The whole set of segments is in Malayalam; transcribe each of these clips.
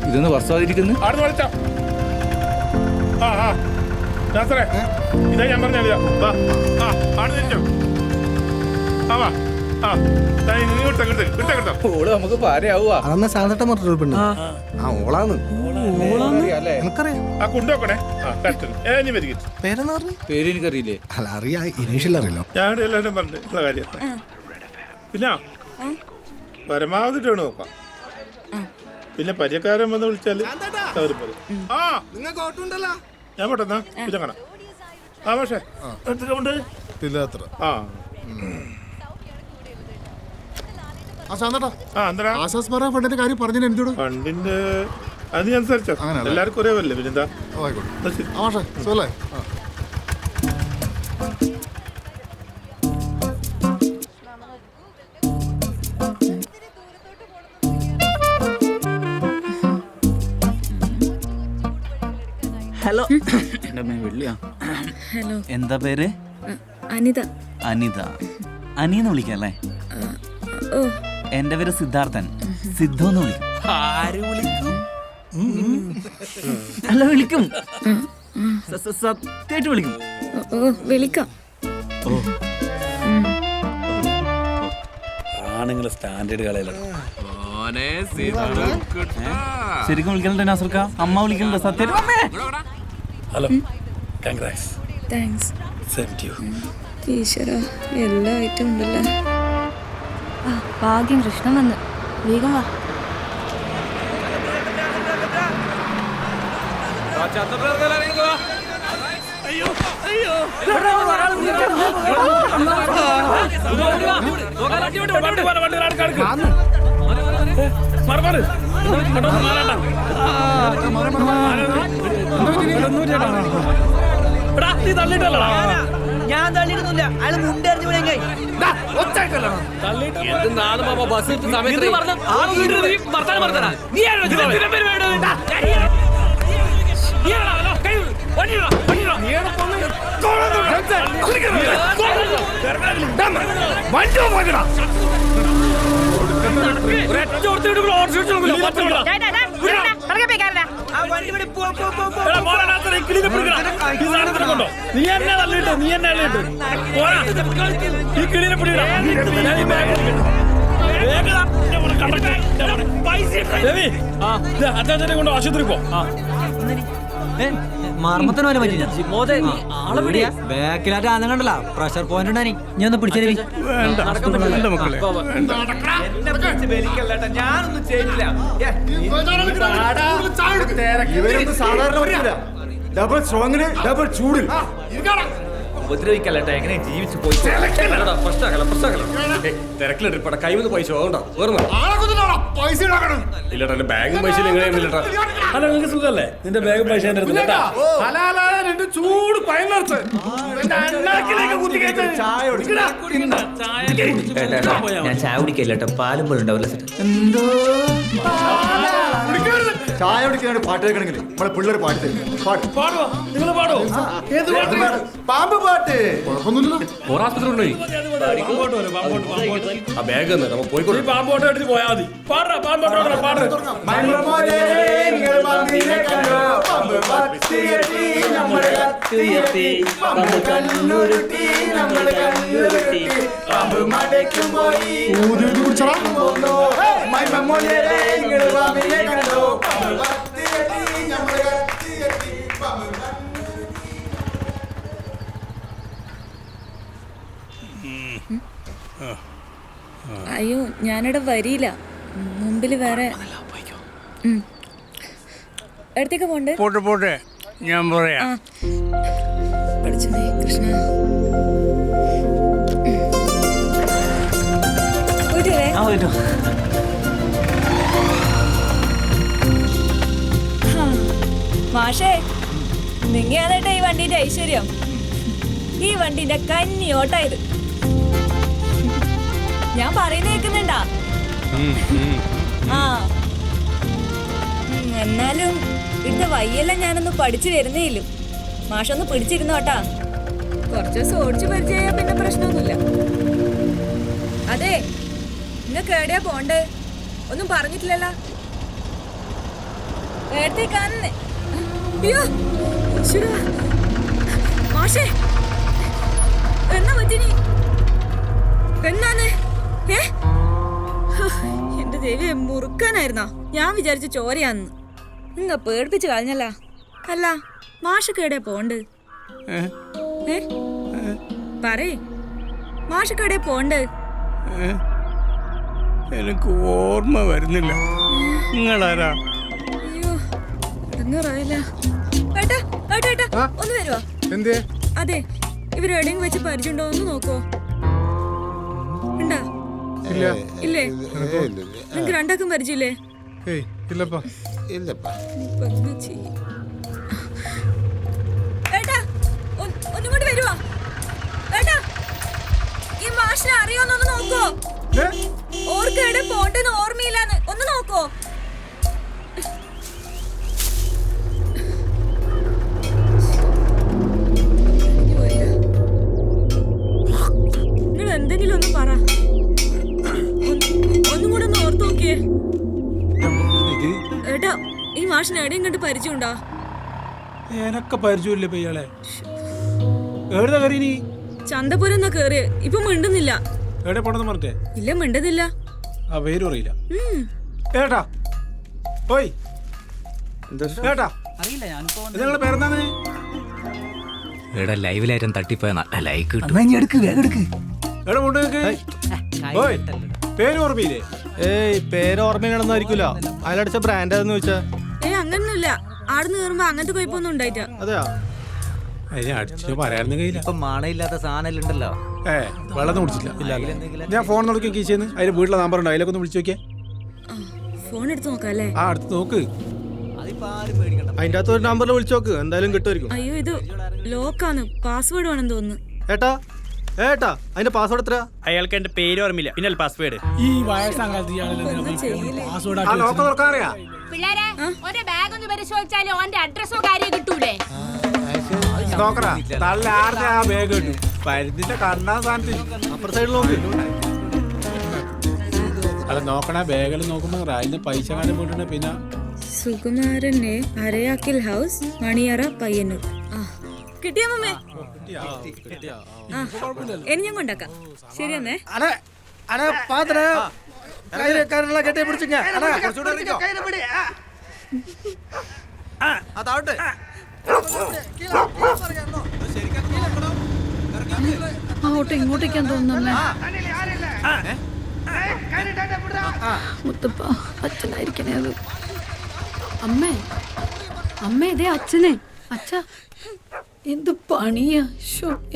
ഇതൊന്ന് വർഷമായിരിക്കുന്നു. ഇതാ ഞാൻ പറഞ്ഞ നമുക്ക് പാരയാവുക. അതെന്നാ സാധട്ട മറ്റൊരു പെണ്ണ്. ഓളാന്ന് കൊണ്ടുവെക്കണേ. പേരെന്ന് പറഞ്ഞു? പേര് എനിക്കറിയില്ലേ. അല്ല അറിയാ, ഇനീഷ്യൽ അറിയില്ലോ. ഞാൻ എല്ലാവരും പറഞ്ഞു കാര്യം. പിന്നെ പരമാവധി ടേണ് നോക്കാം. പിന്നെ പരിചയക്കാരൻ വന്ന് വിളിച്ചാല് ഞാൻ പെട്ടെന്നാ പിന്നെ കാണാം. പക്ഷേ ഫണ്ടിന്റെ കാര്യം പറഞ്ഞു. എന്തുകൊണ്ട് ഫണ്ടിന്റെ അതിനനുസരിച്ചോ എല്ലാവർക്കും ഒരേ വല്ലേ. പിന്നെന്താ ഹലോ. ഹലോ. എന്താ പേര്? അനിത. അനിത. അനിന്ന് വിളിക്കല്ലേ? എന്റെ പേര് സിദ്ധാർത്ഥൻ. സിദ്ധു എന്ന് വിളിക്കും. ആര് വിളിക്കും? അല്ല വിളിക്കും, സത്യമായിട്ട് വിളിക്കും. വിളിക്കാം. ആണുങ്ങളെ സ്റ്റാൻഡേർഡ് കളയിലാണ്. ശരിക്കും വിളിക്കലുണ്ട് നാസർക്ക? അമ്മ വിളിക്കലുണ്ട് സത്യമായിട്ട്? Hello, congrats. Thanks. Same to you. ഈശ്വരാ, എല്ലാ ഐറ്റം ഉണ്ടല്ലേ. ഭാഗ്യം കൃഷ്ണൻ വന്ന്. വേഗം വാ. ഞാൻ തള്ളിയിടുന്നില്ല. അയാൾ മുണ്ടറിഞ്ഞു കൊണ്ട് ആശുപത്രി പോ. മാർമത്തിന് പോലെ പറ്റില്ല. ബാക്കിലായിട്ട് ആദ്യം കണ്ടല്ല, പ്രഷർ പോയിന്റ് ഉണ്ടായി. ഞാൻ ഒന്ന് പിടിച്ചേ. ഞാനൊന്നും ചെയ്യില്ല. ഡബിൾ സ്ട്രോങ്ങിന് ഡബിൾ ചൂടിൽ ഉപദ്രവിക്കല്ലേട്ടാ. എങ്ങനെ ജീവിച്ചു പോയി തിരക്കിലിട്ട് ഇപ്പടെ കൈവന്ന് പൈസ അതുകൊണ്ടാ ഇല്ലട്ടാ. എന്റെ ബാഗും പൈസ എങ്ങനെയാ? അല്ല, നിങ്ങൾക്ക് സുഖല്ലേ? നിന്റെ ബാഗും പൈസ ചൂട് ഞാൻ ചായ കുടിക്കല്ലേട്ടാ. പാലും പോലും ഉണ്ടാവില്ല. ചായ കുടിക്കാണ്ട് പാട്ട് കേൾക്കണമെങ്കിൽ നമ്മളെ പിള്ളേർ പാട്ട് തരും. നിങ്ങൾ പാടോ? പാമ്പ് പാട്ട് ആശുപത്രി ഉണ്ടോ? ആ ബാഗ് തന്നെ നമ്മൾ പോയിക്കോട്ടെ. പാമ്പോട്ടോ എടുത്ത് പോയാൽ മതി. പാടാ പാമ്പോട്ടോ പാട്. അയ്യോ, ഞാനിവിടെ വരിയില്ല. മുമ്പില് വേറെ അടുത്തേക്ക് പോണ്ടേ? പോട്ടെ ഞാൻ പറയാം. പഠിച്ചേ കൃഷ്ണ. മാഷേ, നിങ്ങയാണേട്ടാ ഈ വണ്ടിന്റെ ഐശ്വര്യം. ഈ വണ്ടിന്റെ കന്നി ഓട്ടായത്. ഞാൻ പറയുന്ന കേൾക്കുന്നുണ്ടാ? എന്നാലും ഇവിടുത്തെ വയ്യെല്ലാം ഞാനൊന്ന് പഠിച്ചു വരുന്നേയില്ല. മാഷൊന്ന് പിടിച്ചിരുന്നോട്ടാ. കുറച്ച് ദിവസം ഓടിച്ചു പരിചയ പിന്നെ പ്രശ്നമൊന്നുമില്ല. അതെ, നിങ്ങൾക്ക് എവിടെയാ പോണ്ടേ? ഒന്നും പറഞ്ഞിട്ടില്ലല്ലോ. എടുത്തേക്കാന്നെ. അയ്യോ ഈശ്വരാ. മാഷേ എന്നാ പറ്റിനി? എന്നാന്ന്? എന്റെ ദേവിയെ മുറുക്കാനായിരുന്നാ? ഞാൻ വിചാരിച്ചു ചോരയാന്ന്. നിങ്ങ പേടിപ്പിച്ച് കളഞ്ഞല്ല. അല്ല മാഷക്ക് എവിടെയാ പോണ്ട്? പറയേ, മാഷക്ക് എവിടെയാ പോണ്ട്? എനിക്ക് ഓർമ്മ വരുന്നില്ല. നിങ്ങളാരാ? അയ്യോ ഇറങ്ങാറായില്ല. ഏട്ടാ ഏട്ടാ ഏട്ടാ ഒന്ന് വരുവാ. എന്തേ? അതെ, ഇവരെവിടെയും വെച്ച് പരിചയമുണ്ടോ ഒന്ന് നോക്കോ. ഉണ്ടാ? ഇല്ലേ? നിങ്ങക്ക് രണ്ടാക്കും പരിചയമില്ലേ? ഇല്ലപ്പാ. ഇപ്പൊ എന്താ ചെയ്യ? ഏട്ടാ ഒന്നും കൂടി വരുവാ. ഏട്ടാ ഈ മാഷിനെ അറിയോന്നൊന്ന് നോക്കോ. ഓർക്ക് എവിടെ പോണ്ടെന്ന് ഓർമ്മയില്ലാന്ന് ഒന്ന് നോക്കോ. നിങ്ങൾ എന്തെങ്കിലും ഒന്ന് പറ. ഒന്നും കൂടെ ഒന്ന് ഓർത്ത് നോക്കിയേ. ഏട്ടാ ഈ മാഷിന് എവിടെയും കണ്ട് പരിചയമുണ്ടോ? എനക്ക് പരിചയമില്ല ഇയാളെ. എവിടെ കയറി നീ? ചന്തപുരം എന്നാ കേറിയ. ഇപ്പൊ മിണ്ടുന്നില്ല. എവിടെ പോണെന്ന് പറഞ്ഞേ? ഇല്ല മിണ്ടുന്നില്ല. ആ പേര് അറിയില്ല. ഏട്ടാ ഓയ് ഏട്ടാ, അറിയില്ല ഞാനിപ്പോ നിങ്ങളുടെ പേരെന്താണ്? ഇവിടെ ലൈവിലായിട്ടും തട്ടിപ്പോയ നല്ല ലൈക്ക് കിട്ടും. എവിടെ കൊണ്ട് ഓയ് പേര് ഓർമ്മയില്ലേ? ഏയ് പേര് ഓർമ്മയിലാണെന്നായിരിക്കൂല. അതിലടിച്ച ബ്രാൻഡ് ഏതെന്ന് ചോദിച്ചാ? അങ്ങനൊന്നുമില്ല. ആടുന്ന് കയറുമ്പോ അങ്ങനത്തെ കുഴപ്പമൊന്നും ഉണ്ടായിട്ടാ. അതെയാ? അതിനെ അടിച്ചു പറയാനൊന്നും കഴിയില്ല. ഇപ്പൊ മണയില്ലാത്ത സാധനം ഉണ്ടല്ലോ. വെള്ളം കുടിച്ചില്ല. ഞാൻ ഫോൺ നോക്കി കീച്ചേന്ന് അതിന്റെ വീട്ടിലെ നമ്പർ ഉണ്ട്, അതിലൊക്കെ ഒന്ന് വിളിച്ചു നോക്കിയേ. ഫോൺ എടുത്ത് നോക്കാം അല്ലേ? ആ അടുത്ത് നോക്ക്. അതിന്റെ അകത്ത് ഒരു നമ്പറിൽ വിളിച്ചു നോക്ക്, എന്തായാലും കിട്ടുമായിരിക്കും. അയ്യോ ഇത് ലോക്കാണ്, പാസ്വേഡ് വേണമെന്ന് തോന്നുന്നു. ഏട്ടാ ഏട്ടാ അതിന്റെ പാസ്വേഡ് എത്ര? അയാൾക്ക് എന്റെ പേര് ഓർമ്മയില്ല, പിന്നെ പാസ്വേഡ്. ഈ വയസ്സാകാലത്ത് പാസ്വേഡ് ആ ലോക്ക് തുറക്കാൻ അറിയാ? പിള്ളേരെ ഒരു ബാഗ് ഒന്ന് പരിശോധിച്ചാലും ഓന്റെ അഡ്രസ്സോ കാര്യം കിട്ടൂലേ? നോക്കടാ നല്ല ആരുടെ ആ ബാഗ് കിട്ടും. പരുന്നിന്റെ കണ്ണാ സാധനത്തിൽ അപ്പുറ സൈഡിൽ നോക്ക്. അത് നോക്കണ ബാഗിൽ നോക്കുമ്പോ അതിന്റെ പൈസ കാര്യം പോയിട്ടുണ്ട്. പിന്നെ സുകുമാരന്റെ അരയാക്കിൽ ഹൗസ്, മണിയറ, പയ്യന്നൂർ. കിട്ടിയ മമ്മേ? ഇനി ഞാൻ കൊണ്ടാക്കാം. ശരിയെന്നേ. കെട്ടി പിടിച്ചിങ്ങ അങ്ങോട്ടും ഇങ്ങോട്ടേക്കാന്ന് തോന്നുന്നല്ലേ? മുത്തപ്പ അച്ഛനായിരിക്കണേ അത്. അമ്മേ അമ്മേ ഇതേ അച്ഛനെ. അച്ഛ എന്ത് പണിയാ,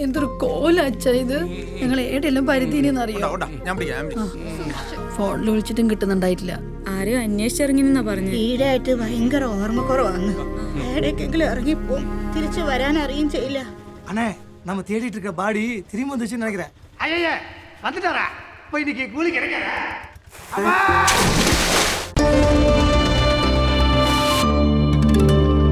എന്തൊരു കോല അച്ഛ ഇത്. ഞങ്ങൾ ഏടെല്ലാം പരിധീനെന്നറിയോ? ഫോണിൽ വിളിച്ചിട്ടും കിട്ടുന്നുണ്ടായിട്ടില്ല. ആരെയോ അന്വേഷിച്ചിറങ്ങിന്നാ പറഞ്ഞു. ഈടായിട്ട് ഭയങ്കര ഓർമ്മക്കുറവാണ്. ഏടേക്കെങ്കിലും ഇറങ്ങിപ്പോ തിരിച്ചു വരാൻ അറിയും ചെയ്യില്ല. அண்ணே நம்ம தேடிட்டு இருக்க பாடி திரும்பி வந்துச்சுன்னு நினைக்கிறேன். ஐயா வந்துட்டாரா? போய் இன்னைக்கு கூலி கிடைக்காதா?